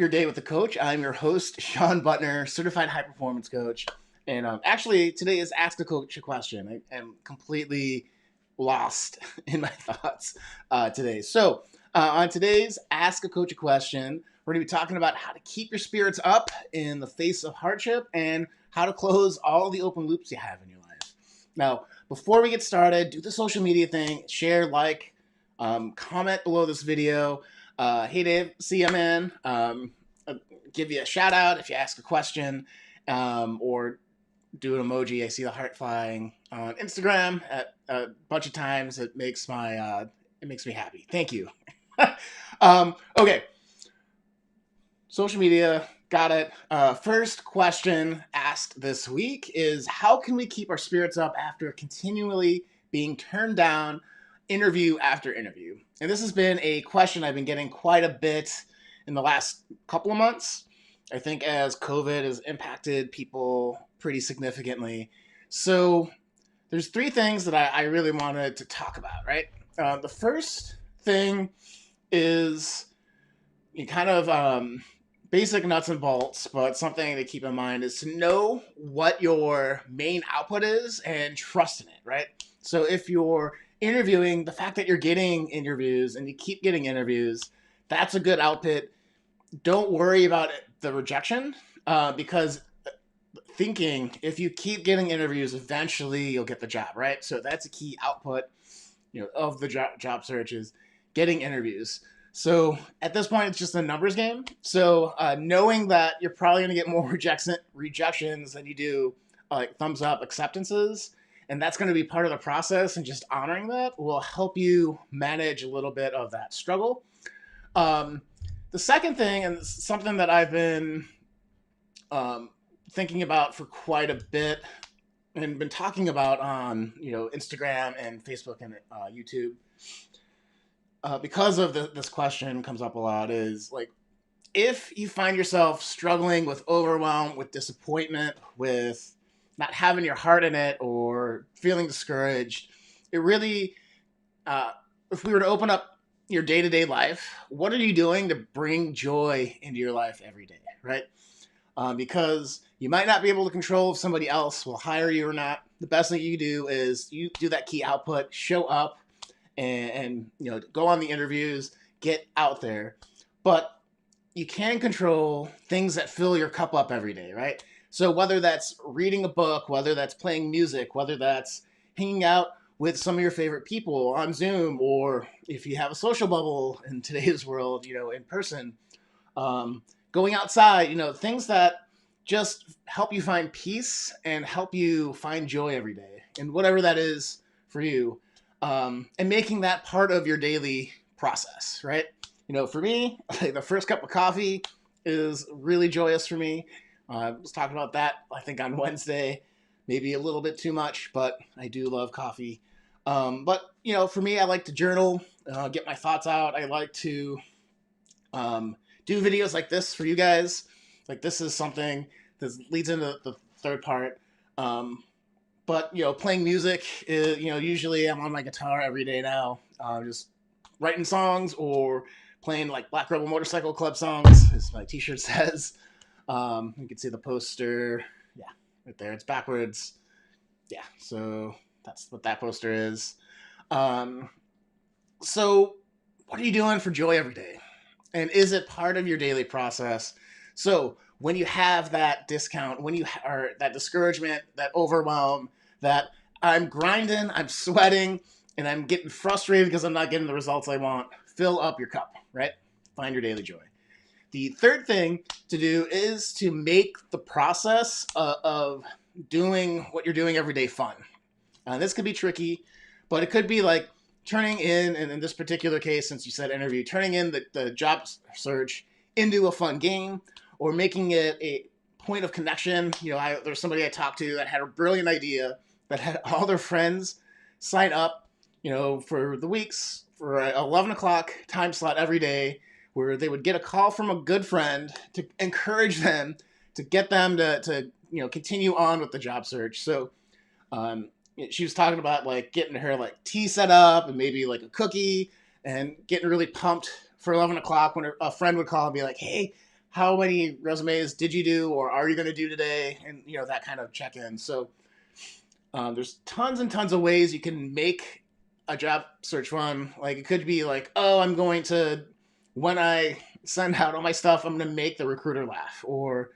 Your Day with the Coach. I'm your host, Sean Butner, certified high performance coach. And actually, today is Ask a Coach a Question. I am completely lost in my thoughts today. On today's Ask a Coach a Question, we're going to be talking about how to keep your spirits up in the face of hardship and how to close all the open loops you have in your life. Now, before we get started, do the social media thing, share, like, comment below this video. Hey Dave, see ya, man. Give you a shout out if you ask a question, or do an emoji. I see the heart flying on Instagram at a bunch of times. It makes me happy. Thank you. Okay, social media, got it. First question asked this week is, how can we keep our spirits up after continually being turned down interview after interview? And this has been a question I've been getting quite a bit in the last couple of months. I think as COVID has impacted people pretty significantly. So there's three things that I really wanted to talk about, right? The first thing is you kind of basic nuts and bolts, but something to keep in mind is to know what your main output is and trust in it, right? So if you're interviewing, the fact that you're getting interviews and you keep getting interviews, that's a good output. Don't worry about the rejection, because thinking if you keep getting interviews, eventually you'll get the job, right? So that's a key output, of the job search is getting interviews. So at this point, it's just a numbers game. So knowing that you're probably going to get more rejections than you do like thumbs up acceptances, and that's going to be part of the process, and just honoring that will help you manage a little bit of that struggle. The second thing, and something that I've been thinking about for quite a bit and been talking about on Instagram and Facebook and YouTube, because of this question comes up a lot, is like, if you find yourself struggling with overwhelm, with disappointment, with not having your heart in it, or feeling discouraged, it really, if we were to open up your day-to-day life, what are you doing to bring joy into your life every day, right? Because you might not be able to control if somebody else will hire you or not. The best thing you do is you do that key output, show up, and go on the interviews, get out there. But you can control things that fill your cup up every day, right? So whether that's reading a book, whether that's playing music, whether that's hanging out with some of your favorite people on Zoom, or if you have a social bubble in today's world, in person, going outside, things that just help you find peace and help you find joy every day, and whatever that is for you, and making that part of your daily process, right? For me, like, the first cup of coffee is really joyous for me. I was talking about that, I think, on Wednesday, maybe a little bit too much, but I do love coffee. But for me, I like to journal, get my thoughts out. I like to do videos like this for you guys. Like, this is something that leads into the third part. But playing music is, usually I'm on my guitar every day now, just writing songs or playing like Black Rebel Motorcycle Club songs, as my T-shirt says. You can see the poster, yeah, right there. It's backwards, yeah. So that's what that poster is. So what are you doing for joy every day? And is it part of your daily process? So when you have that discount, when you are that discouragement, that overwhelm, that I'm grinding, I'm sweating, and I'm getting frustrated because I'm not getting the results I want, fill up your cup, right? Find your daily joy. The third thing to do is to make the process of doing what you're doing every day fun. This could be tricky, but it could be like turning in, and in this particular case, since you said interview, turning in the job search into a fun game, or making it a point of connection. There's somebody I talked to that had a brilliant idea that had all their friends sign up, for the weeks for an 11 o'clock time slot every day, where they would get a call from a good friend to encourage them, to get them to continue on with the job search. So she was talking about like getting her like tea set up and maybe like a cookie, and getting really pumped for 11 o'clock when a friend would call and be like, hey, how many resumes did you do or are you going to do today, and that kind of check in. So there's tons and tons of ways you can make a job search fun. Like it could be like, oh, I'm going to, when I send out all my stuff, I'm going to make the recruiter laugh. Or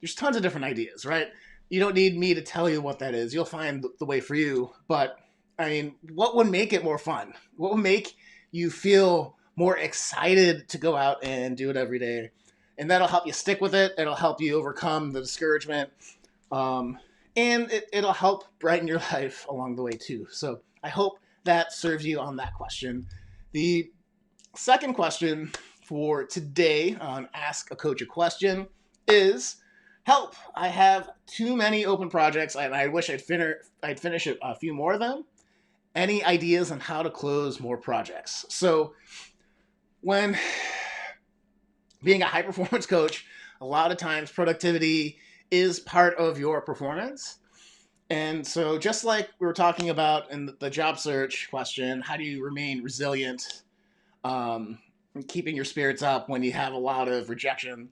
there's tons of different ideas, right? You don't need me to tell you what that is. You'll find the way for you. But I mean, what would make it more fun? What would make you feel more excited to go out and do it every day? And that'll help you stick with it. It'll help you overcome the discouragement. And it'll help brighten your life along the way too. So I hope that serves you on that question. The second question for today on Ask a Coach a Question is, help. I have too many open projects and I wish I'd finish a few more of them. Any ideas on how to close more projects? So when being a high performance coach, a lot of times productivity is part of your performance. And so just like we were talking about in the job search question, how do you remain resilient, keeping your spirits up when you have a lot of rejection?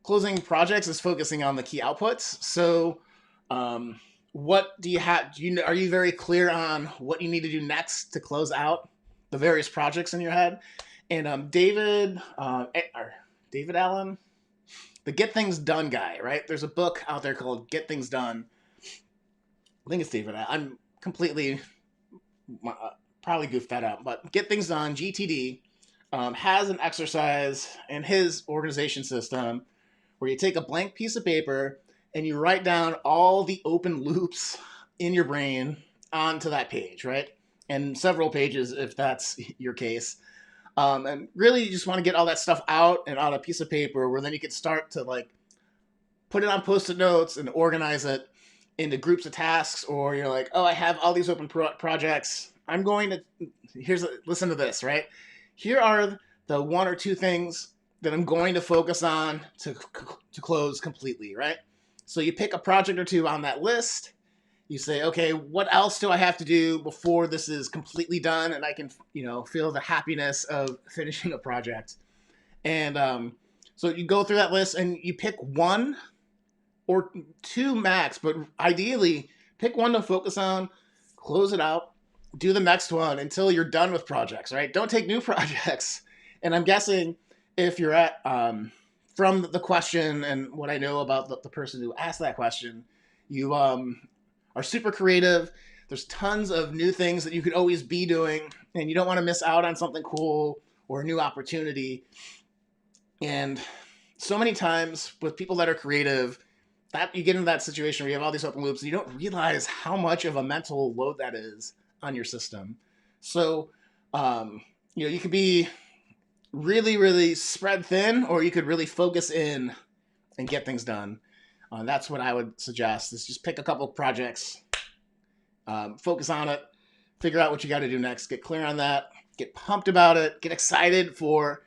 Closing projects is focusing on the key outputs. So what do you have? Are you very clear on what you need to do next to close out the various projects in your head? And David Allen, the Get Things Done guy, right? There's a book out there called Get Things Done. I think it's David. I'm completely probably goofed that up, but Get Things Done, GTD, has an exercise in his organization system where you take a blank piece of paper and you write down all the open loops in your brain onto that page, right? And several pages if that's your case. And really you just want to get all that stuff out and on a piece of paper where then you can start to like put it on Post-it notes and organize it into groups of tasks. Or you're like, oh, I have all these open projects. I'm going to, listen to this, right? Here are the one or two things that I'm going to focus on to close completely, right? So you pick a project or two on that list. You say, okay, what else do I have to do before this is completely done and I can, feel the happiness of finishing a project? And so you go through that list and you pick one or two max, but ideally pick one to focus on, close it out, do the next one until you're done with projects, right? Don't take new projects. And I'm guessing if you're at, from the question and what I know about the person who asked that question, you are super creative. There's tons of new things that you could always be doing, and you don't want to miss out on something cool or a new opportunity. And so many times with people that are creative, that you get into that situation where you have all these open loops and you don't realize how much of a mental load that is on your system. So, you could be really, really spread thin, or you could really focus in and get things done. That's what I would suggest, is just pick a couple of projects, focus on it, figure out what you got to do next, get clear on that, get pumped about it, get excited for,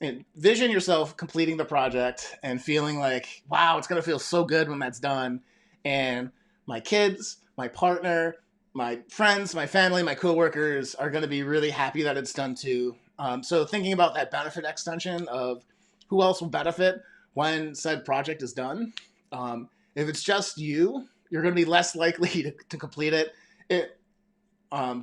envision yourself completing the project and feeling like, wow, it's going to feel so good when that's done. And my kids, my partner, my friends, my family, my coworkers are going to be really happy that it's done too. So thinking about that benefit extension of who else will benefit when said project is done. If it's just you, you're going to be less likely to complete it,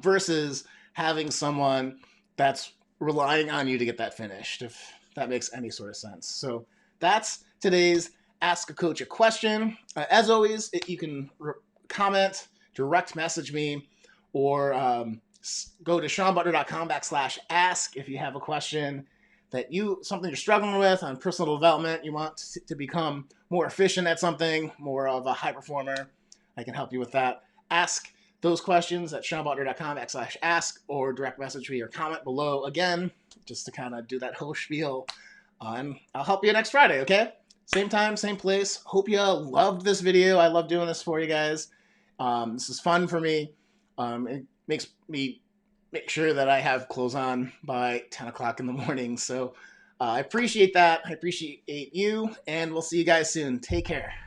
versus having someone that's relying on you to get that finished, if that makes any sort of sense. So that's today's Ask a Coach a Question. As always, you can comment, direct message me, or go to SeanButner.com/ask if you have a question something you're struggling with on personal development, you want to become more efficient at something, more of a high performer. I can help you with that. Ask those questions at SeanButner.com/ask, or direct message me or comment below again, just to kind of do that whole spiel. And I'll help you next Friday, okay? Same time, same place. Hope you loved this video. I love doing this for you guys. This is fun for me. It makes me make sure that I have clothes on by 10 o'clock in the morning. So I appreciate that. I appreciate you, and we'll see you guys soon. Take care.